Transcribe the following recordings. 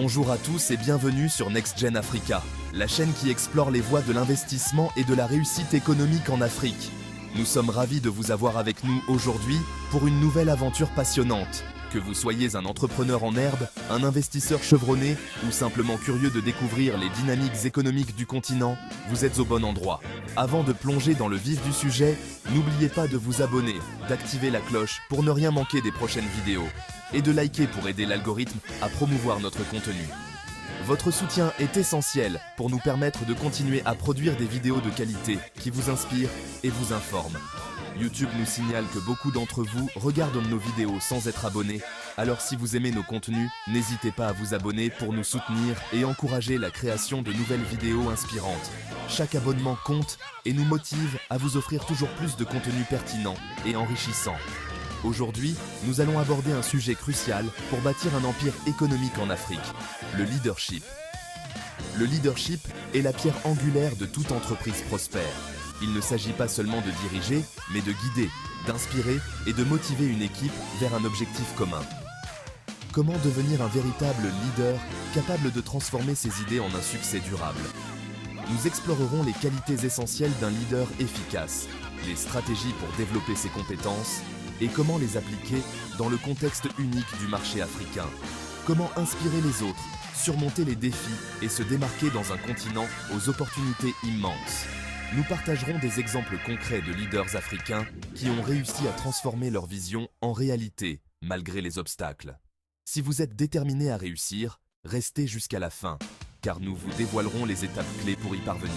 Bonjour à tous et bienvenue sur NextGen Africa, la chaîne qui explore les voies de l'investissement et de la réussite économique en Afrique. Nous sommes ravis de vous avoir avec nous aujourd'hui pour une nouvelle aventure passionnante. Que vous soyez un entrepreneur en herbe, un investisseur chevronné ou simplement curieux de découvrir les dynamiques économiques du continent, vous êtes au bon endroit. Avant de plonger dans le vif du sujet, n'oubliez pas de vous abonner, d'activer la cloche pour ne rien manquer des prochaines vidéos et de liker pour aider l'algorithme à promouvoir notre contenu. Votre soutien est essentiel pour nous permettre de continuer à produire des vidéos de qualité qui vous inspirent et vous informent. YouTube nous signale que beaucoup d'entre vous regardent nos vidéos sans être abonnés, alors si vous aimez nos contenus, n'hésitez pas à vous abonner pour nous soutenir et encourager la création de nouvelles vidéos inspirantes. Chaque abonnement compte et nous motive à vous offrir toujours plus de contenu pertinent et enrichissant. Aujourd'hui, nous allons aborder un sujet crucial pour bâtir un empire économique en Afrique, le leadership. Le leadership est la pierre angulaire de toute entreprise prospère. Il ne s'agit pas seulement de diriger, mais de guider, d'inspirer et de motiver une équipe vers un objectif commun. Comment devenir un véritable leader capable de transformer ses idées en un succès durable? Nous explorerons les qualités essentielles d'un leader efficace, les stratégies pour développer ses compétences et comment les appliquer dans le contexte unique du marché africain. Comment inspirer les autres, surmonter les défis et se démarquer dans un continent aux opportunités immenses. Nous partagerons des exemples concrets de leaders africains qui ont réussi à transformer leur vision en réalité, malgré les obstacles. Si vous êtes déterminé à réussir, restez jusqu'à la fin, car nous vous dévoilerons les étapes clés pour y parvenir.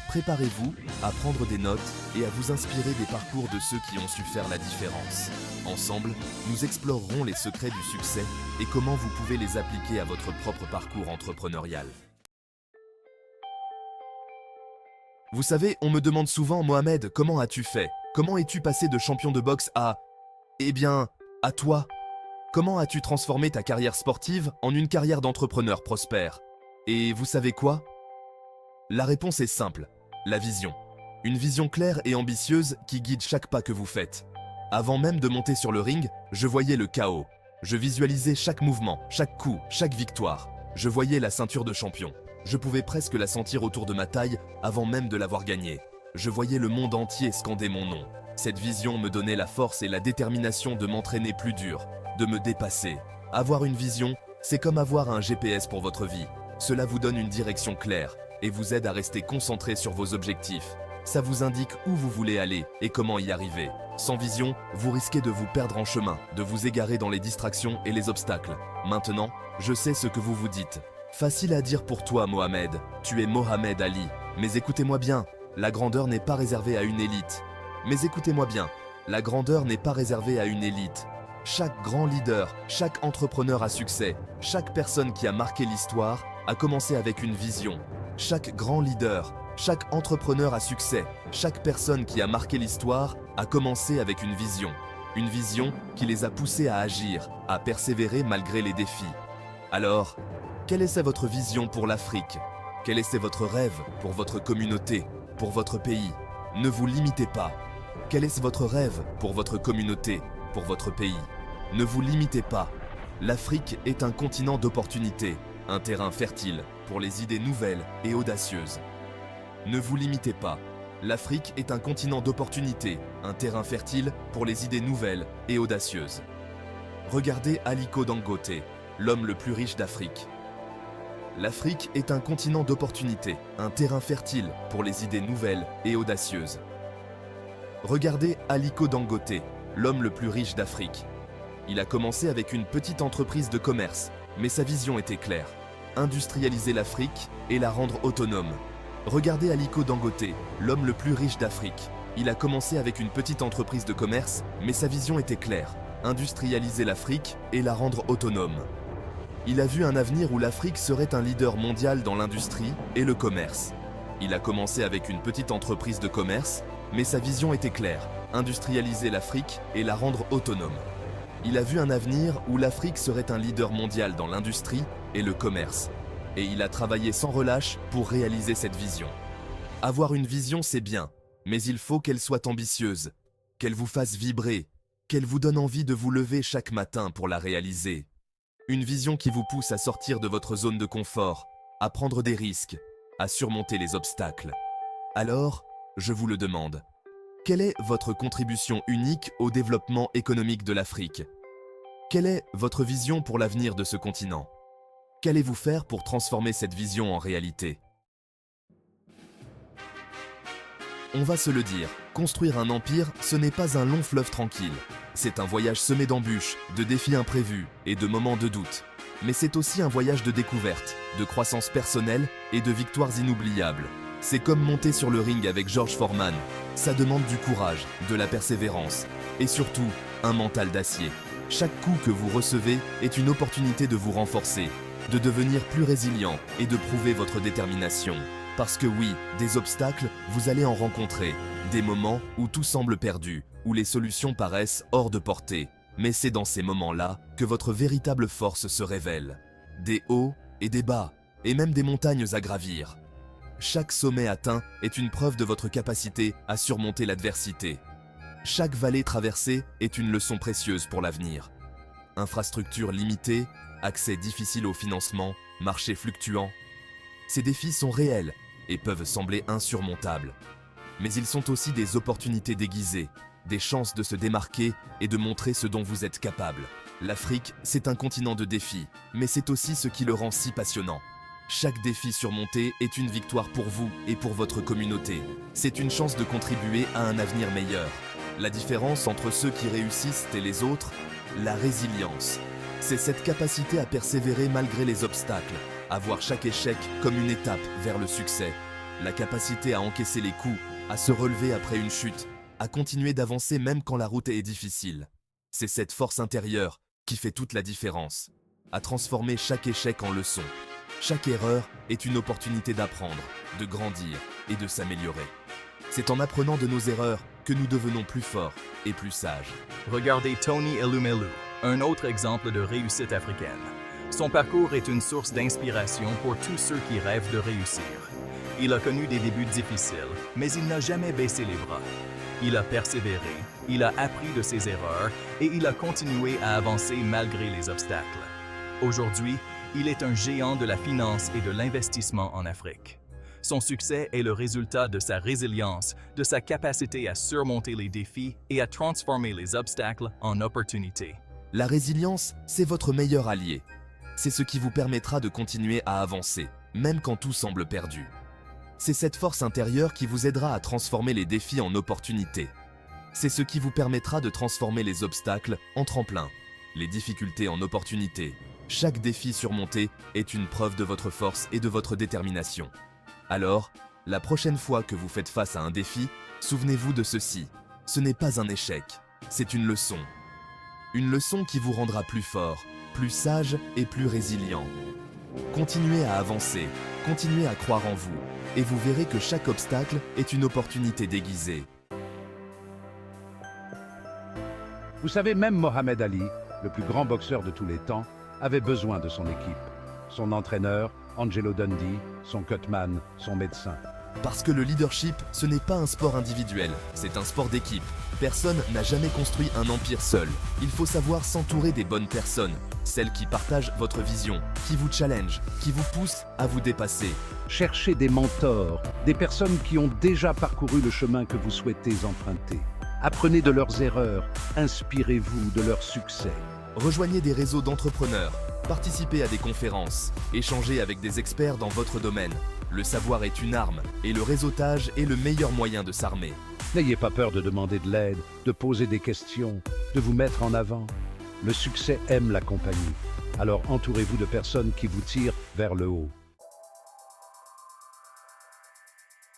Préparez-vous à prendre des notes et à vous inspirer des parcours de ceux qui ont su faire la différence. Ensemble, nous explorerons les secrets du succès et comment vous pouvez les appliquer à votre propre parcours entrepreneurial. Vous savez, on me demande souvent, Mohamed, comment as-tu fait? Comment es-tu passé de champion de boxe à... Eh bien, à toi? Comment as-tu transformé ta carrière sportive en une carrière d'entrepreneur prospère? Et vous savez quoi? La réponse est simple, la vision. Une vision claire et ambitieuse qui guide chaque pas que vous faites. Avant même de monter sur le ring, je voyais le chaos. Je visualisais chaque mouvement, chaque coup, chaque victoire. Je voyais la ceinture de champion. Je pouvais presque la sentir autour de ma taille avant même de l'avoir gagnée. Je voyais le monde entier scander mon nom. Cette vision me donnait la force et la détermination de m'entraîner plus dur, de me dépasser. Avoir une vision, c'est comme avoir un GPS pour votre vie. Cela vous donne une direction claire et vous aide à rester concentré sur vos objectifs. Ça vous indique où vous voulez aller et comment y arriver. Sans vision, vous risquez de vous perdre en chemin, de vous égarer dans les distractions et les obstacles. Maintenant, je sais ce que vous vous dites. Facile à dire pour toi, Mohamed, tu es Mohamed Ali. Mais écoutez-moi bien, la grandeur n'est pas réservée à une élite. Mais écoutez-moi bien, la grandeur n'est pas réservée à une élite. Chaque grand leader, chaque entrepreneur à succès, chaque personne qui a marqué l'histoire a commencé avec une vision. Chaque grand leader, chaque entrepreneur à succès, chaque personne qui a marqué l'histoire a commencé avec une vision. Une vision qui les a poussés à agir, à persévérer malgré les défis. Alors, quelle est votre vision pour l'Afrique? Quel est votre rêve pour votre communauté, pour votre pays? Ne vous limitez pas. Quel est votre rêve pour votre communauté, pour votre pays? Ne vous limitez pas. L'Afrique est un continent d'opportunités, un terrain fertile pour les idées nouvelles et audacieuses. Ne vous limitez pas. L'Afrique est un continent d'opportunités, un terrain fertile pour les idées nouvelles et audacieuses. Regardez Aliko Dangote, l'homme le plus riche d'Afrique. L'Afrique est un continent d'opportunités, un terrain fertile pour les idées nouvelles et audacieuses. Regardez Aliko Dangote, l'homme le plus riche d'Afrique. Il a commencé avec une petite entreprise de commerce, mais sa vision était claire. Industrialiser l'Afrique et la rendre autonome. Regardez Aliko Dangote, l'homme le plus riche d'Afrique. Il a commencé avec une petite entreprise de commerce, mais sa vision était claire. Industrialiser l'Afrique et la rendre autonome. Il a vu un avenir où l'Afrique serait un leader mondial dans l'industrie et le commerce. Il a commencé avec une petite entreprise de commerce, mais sa vision était claire, industrialiser l'Afrique et la rendre autonome. Il a vu un avenir où l'Afrique serait un leader mondial dans l'industrie et le commerce. Et il a travaillé sans relâche pour réaliser cette vision. Avoir une vision, c'est bien, mais il faut qu'elle soit ambitieuse, qu'elle vous fasse vibrer, qu'elle vous donne envie de vous lever chaque matin pour la réaliser. Une vision qui vous pousse à sortir de votre zone de confort, à prendre des risques, à surmonter les obstacles. Alors, je vous le demande, quelle est votre contribution unique au développement économique de l'Afrique? Quelle est votre vision pour l'avenir de ce continent? Qu'allez-vous faire pour transformer cette vision en réalité? On va se le dire, construire un empire, ce n'est pas un long fleuve tranquille. C'est un voyage semé d'embûches, de défis imprévus et de moments de doute. Mais c'est aussi un voyage de découverte, de croissance personnelle et de victoires inoubliables. C'est comme monter sur le ring avec George Foreman. Ça demande du courage, de la persévérance et surtout un mental d'acier. Chaque coup que vous recevez est une opportunité de vous renforcer, de devenir plus résilient et de prouver votre détermination. Parce que oui, des obstacles, vous allez en rencontrer. Des moments où tout semble perdu, où les solutions paraissent hors de portée. Mais c'est dans ces moments-là que votre véritable force se révèle. Des hauts et des bas, et même des montagnes à gravir. Chaque sommet atteint est une preuve de votre capacité à surmonter l'adversité. Chaque vallée traversée est une leçon précieuse pour l'avenir. Infrastructures limitées, accès difficile au financement, marché fluctuant. Ces défis sont réels et peuvent sembler insurmontables. Mais ils sont aussi des opportunités déguisées, des chances de se démarquer et de montrer ce dont vous êtes capable. L'Afrique, c'est un continent de défis, mais c'est aussi ce qui le rend si passionnant. Chaque défi surmonté est une victoire pour vous et pour votre communauté. C'est une chance de contribuer à un avenir meilleur. La différence entre ceux qui réussissent et les autres, la résilience. C'est cette capacité à persévérer malgré les obstacles, à voir chaque échec comme une étape vers le succès. La capacité à encaisser les coups, à se relever après une chute, à continuer d'avancer même quand la route est difficile. C'est cette force intérieure qui fait toute la différence, à transformer chaque échec en leçon. Chaque erreur est une opportunité d'apprendre, de grandir et de s'améliorer. C'est en apprenant de nos erreurs que nous devenons plus forts et plus sages. Regardez Tony Elumelu, un autre exemple de réussite africaine. Son parcours est une source d'inspiration pour tous ceux qui rêvent de réussir. Il a connu des débuts difficiles, mais il n'a jamais baissé les bras. Il a persévéré, il a appris de ses erreurs et il a continué à avancer malgré les obstacles. Aujourd'hui, il est un géant de la finance et de l'investissement en Afrique. Son succès est le résultat de sa résilience, de sa capacité à surmonter les défis et à transformer les obstacles en opportunités. La résilience, c'est votre meilleur allié. C'est ce qui vous permettra de continuer à avancer, même quand tout semble perdu. C'est cette force intérieure qui vous aidera à transformer les défis en opportunités. C'est ce qui vous permettra de transformer les obstacles en tremplins, les difficultés en opportunités. Chaque défi surmonté est une preuve de votre force et de votre détermination. Alors, la prochaine fois que vous faites face à un défi, souvenez-vous de ceci. Ce n'est pas un échec, c'est une leçon. Une leçon qui vous rendra plus fort, plus sage et plus résilient. Continuez à avancer, continuez à croire en vous, et vous verrez que chaque obstacle est une opportunité déguisée. Vous savez, même Mohamed Ali, le plus grand boxeur de tous les temps, avait besoin de son équipe. Son entraîneur, Angelo Dundee, son cutman, son médecin. Parce que le leadership, ce n'est pas un sport individuel, c'est un sport d'équipe. Personne n'a jamais construit un empire seul. Il faut savoir s'entourer des bonnes personnes, celles qui partagent votre vision, qui vous challenge, qui vous poussent à vous dépasser. Cherchez des mentors, des personnes qui ont déjà parcouru le chemin que vous souhaitez emprunter. Apprenez de leurs erreurs, inspirez-vous de leurs succès. Rejoignez des réseaux d'entrepreneurs, participez à des conférences, échangez avec des experts dans votre domaine. Le savoir est une arme et le réseautage est le meilleur moyen de s'armer. N'ayez pas peur de demander de l'aide, de poser des questions, de vous mettre en avant. Le succès aime la compagnie. Alors entourez-vous de personnes qui vous tirent vers le haut.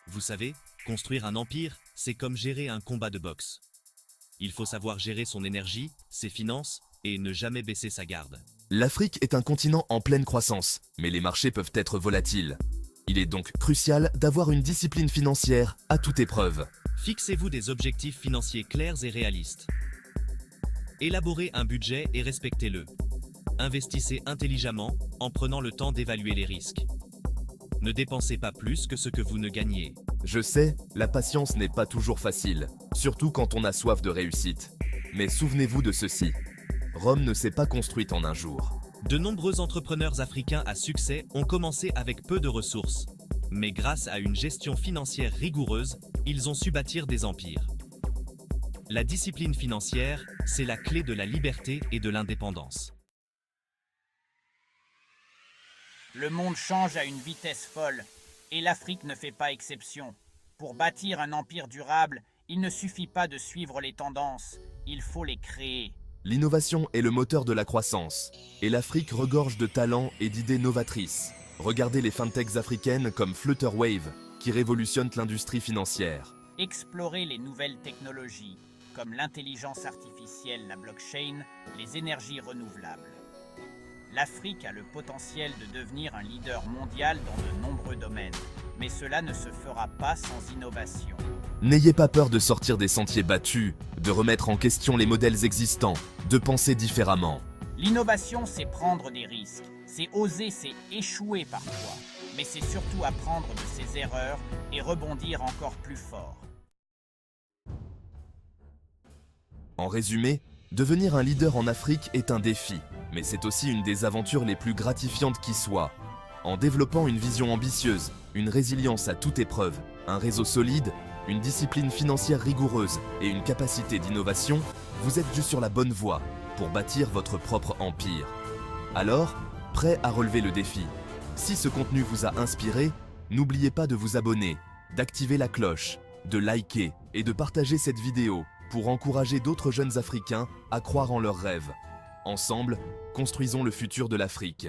Vous savez, construire un empire, c'est comme gérer un combat de boxe. Il faut savoir gérer son énergie, ses finances et ne jamais baisser sa garde. L'Afrique est un continent en pleine croissance, mais les marchés peuvent être volatiles. Il est donc crucial d'avoir une discipline financière à toute épreuve. Fixez-vous des objectifs financiers clairs et réalistes. Élaborez un budget et respectez-le. Investissez intelligemment en prenant le temps d'évaluer les risques. Ne dépensez pas plus que ce que vous ne gagnez. Je sais, la patience n'est pas toujours facile, surtout quand on a soif de réussite. Mais souvenez-vous de ceci. Rome ne s'est pas construite en un jour. De nombreux entrepreneurs africains à succès ont commencé avec peu de ressources. Mais grâce à une gestion financière rigoureuse, ils ont su bâtir des empires. La discipline financière, c'est la clé de la liberté et de l'indépendance. Le monde change à une vitesse folle, et l'Afrique ne fait pas exception. Pour bâtir un empire durable, il ne suffit pas de suivre les tendances, il faut les créer. L'innovation est le moteur de la croissance, et l'Afrique regorge de talents et d'idées novatrices. Regardez les fintechs africaines comme Flutterwave, qui révolutionnent l'industrie financière. Explorer les nouvelles technologies, comme l'intelligence artificielle, la blockchain, les énergies renouvelables. L'Afrique a le potentiel de devenir un leader mondial dans de nombreux domaines, mais cela ne se fera pas sans innovation. N'ayez pas peur de sortir des sentiers battus, de remettre en question les modèles existants, de penser différemment. L'innovation, c'est prendre des risques, c'est oser, c'est échouer parfois, mais c'est surtout apprendre de ses erreurs et rebondir encore plus fort. En résumé, devenir un leader en Afrique est un défi, mais c'est aussi une des aventures les plus gratifiantes qui soit. En développant une vision ambitieuse, une résilience à toute épreuve, un réseau solide, une discipline financière rigoureuse et une capacité d'innovation, vous êtes sur la bonne voie pour bâtir votre propre empire. Alors, prêt à relever le défi? Si ce contenu vous a inspiré, n'oubliez pas de vous abonner, d'activer la cloche, de liker et de partager cette vidéo pour encourager d'autres jeunes Africains à croire en leurs rêves. Ensemble, construisons le futur de l'Afrique.